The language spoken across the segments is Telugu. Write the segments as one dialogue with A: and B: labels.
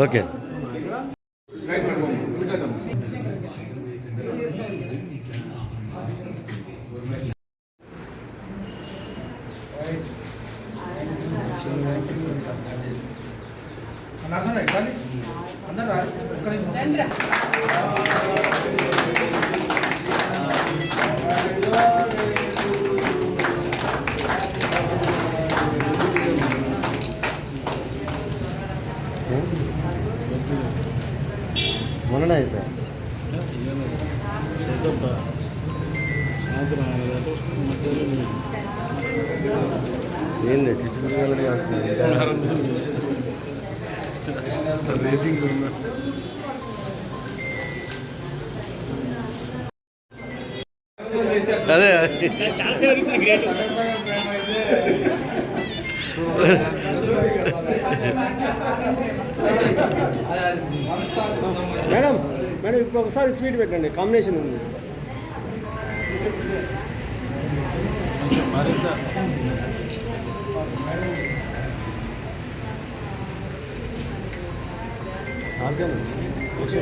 A: ఓకే మొన్ననే అయిపోయా ఏంది శిశువులు రేసింగ్ అదే మేడం మేడం ఇప్పుడు ఒకసారి స్వీట్ పెట్టండి కాంబినేషన్ ఉంది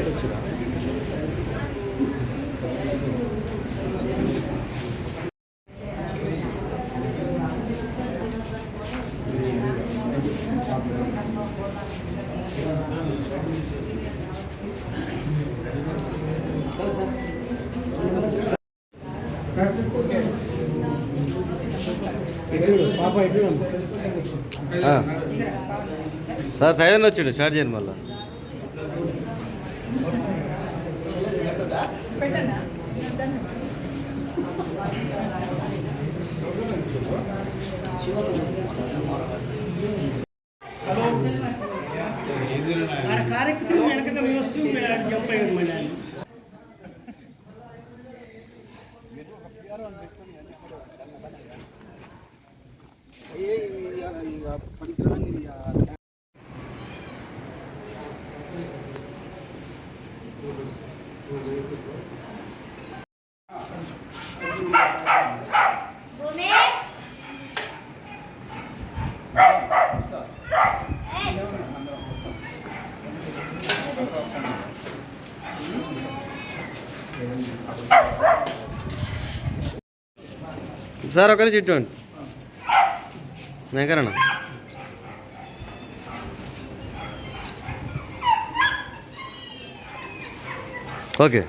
A: వచ్చిరా సార్ సైలెంట్ వచ్చిండు స్టార్ట్ చేయండి మళ్ళీ
B: కార్యక్రమం వెనక వస్తూ చెప్పండి
A: సార్ ఒకరి చిట్టండి నాకరణ ఓకే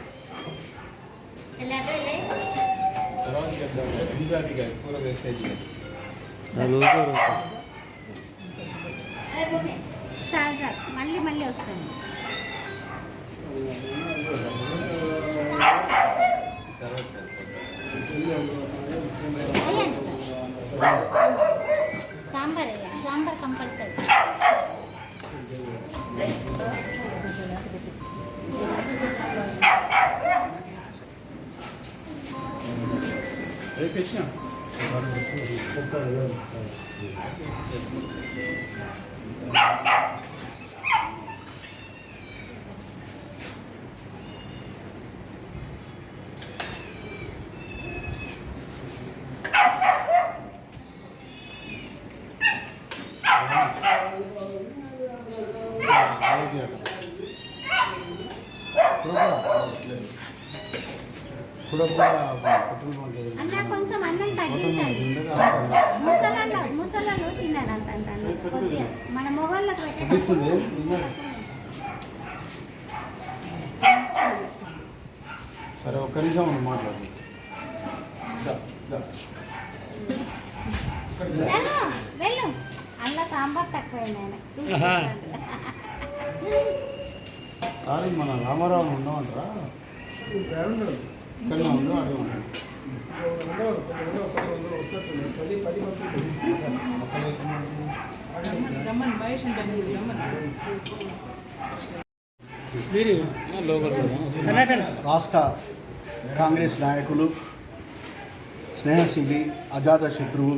C: మళ్ళీ మళ్ళీ వస్తాను సాంబార్ సాంబార్ కంపల్సరీ అన్న కొంచెం అన్నం తగ్గించండి ముసలాళ్ళు తిన్నాడు అంత కొద్దిగా మన మొగోళ్ళకి పెట్టండి
D: సరే ఒక్క నిమిషం మనం మాట్లాడు
C: వెళ్ళు అల్ల సాంబార్ తక్కువైంది
D: సారీ మన రామారావు ఉండమంటారా ఇక్కడ ఉండు అడగండి
E: రమ్మని మహేష్ అంటే రమ్మని
F: రాష్ట్ర కాంగ్రెస్ నాయకులు, స్నేహశీలి, అజాత శత్రువు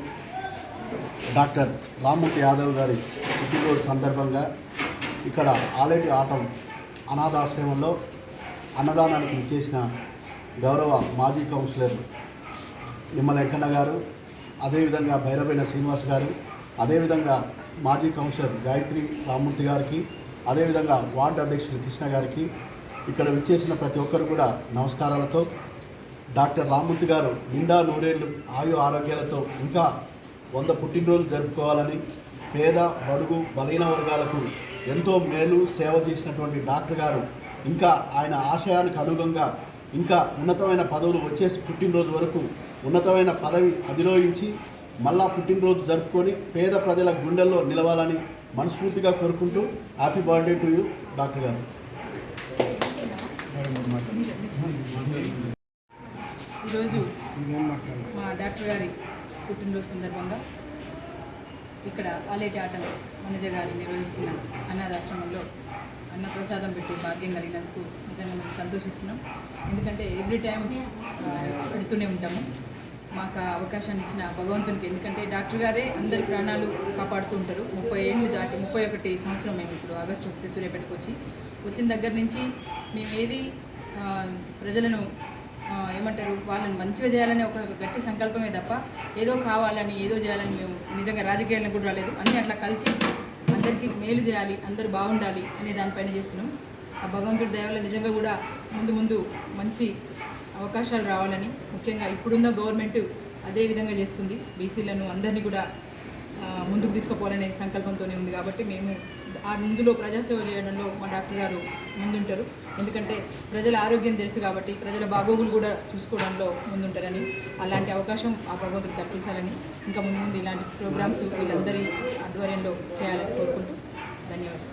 F: డాక్టర్ రామ్మూర్తి యాదవ్ గారి పుట్టినరోజు సందర్భంగా ఇక్కడ ఆలేటి ఆటం అనాథాశ్రమంలో అన్నదానానికి ఇచ్చేసిన గౌరవ మాజీ కౌన్సిలర్ నిమ్మల వెంకన్న గారు, అదేవిధంగా భైరవైన శ్రీనివాస్ గారు, అదేవిధంగా మాజీ కౌన్సిలర్ గాయత్రి రామ్మూర్తి గారికి, అదేవిధంగా వార్డు అధ్యక్షులు కృష్ణ గారికి, ఇక్కడ విచ్చేసిన ప్రతి ఒక్కరు కూడా నమస్కారాలతో డాక్టర్ రామ్మూర్తి గారు నిండా నూరేళ్లు ఆయు ఆరోగ్యాలతో ఇంకా 100 పుట్టినరోజులు జరుపుకోవాలని, పేద బడుగు బలహీన వర్గాలకు ఎంతో మేలు సేవ చేసినటువంటి డాక్టర్ గారు ఇంకా ఆయన ఆశయానికి అనుగుణంగా ఇంకా ఉన్నతమైన పదవులు వచ్చేసి పుట్టినరోజు వరకు ఉన్నతమైన పదవి అధిరోహించి మళ్ళా పుట్టినరోజు జరుపుకొని పేద ప్రజల గుండెల్లో నిలవాలని మనస్ఫూర్తిగా కోరుకుంటూ happy birthday to you doctor గారు.
E: ఈరోజు మా డాక్టర్ గారి పుట్టినరోజు సందర్భంగా ఇక్కడ ఆలేటి ఆటం మనజ గారు నిర్వహిస్తున్న అనాథాశ్రమంలో అన్నప్రసాదం పెట్టి భాగ్యం కలిగినందుకు నిజంగా మేము సంతోషిస్తున్నాం. ఎందుకంటే ఎవ్రీ టైం పెడుతూనే ఉంటాము. మాకు అవకాశాన్ని ఇచ్చిన భగవంతునికి, ఎందుకంటే డాక్టర్ గారే అందరి ప్రాణాలు కాపాడుతూ ఉంటారు. 30 ఏళ్ళు దాటి 31 సంవత్సరం మేము ఇప్పుడు ఆగస్టు వస్తే సూర్యాపేటకు వచ్చిన దగ్గర నుంచి మేము ఏది ప్రజలను ఏమంటారు వాళ్ళని మంచిగా చేయాలని ఒక గట్టి సంకల్పమే తప్ప ఏదో కావాలని ఏదో చేయాలని మేము నిజంగా రాజకీయాలను కూడా రాలేదు. అన్నీ అట్లా కలిసి అందరికీ మేలు చేయాలి, అందరూ బాగుండాలి అనే దానిపైన చేస్తున్నాం. ఆ భగవంతుడి దయ వల్ల నిజంగా కూడా ముందు మంచి అవకాశాలు రావాలని, ముఖ్యంగా ఇప్పుడున్న గవర్నమెంట్ అదే విధంగా చేస్తుంది. బీసీలను అందరినీ కూడా ముందుకు తీసుకుపోవాలనే సంకల్పంతోనే ఉంది. కాబట్టి మేము ఆ ముందులో ప్రజాసేవ చేయడంలో మా డాక్టర్ గారు ముందుంటారు. ఎందుకంటే ప్రజల ఆరోగ్యం తెలుసు కాబట్టి ప్రజల బాగోగులు కూడా చూసుకోవడంలో ముందుంటారని, అలాంటి అవకాశం ఆ భగవంతుడు కల్పించాలని, ఇంకా ముందు ఇలాంటి ప్రోగ్రామ్స్ వీళ్ళందరి ఆధ్వర్యంలో చేయాలని కోరుకుంటూ ధన్యవాదాలు.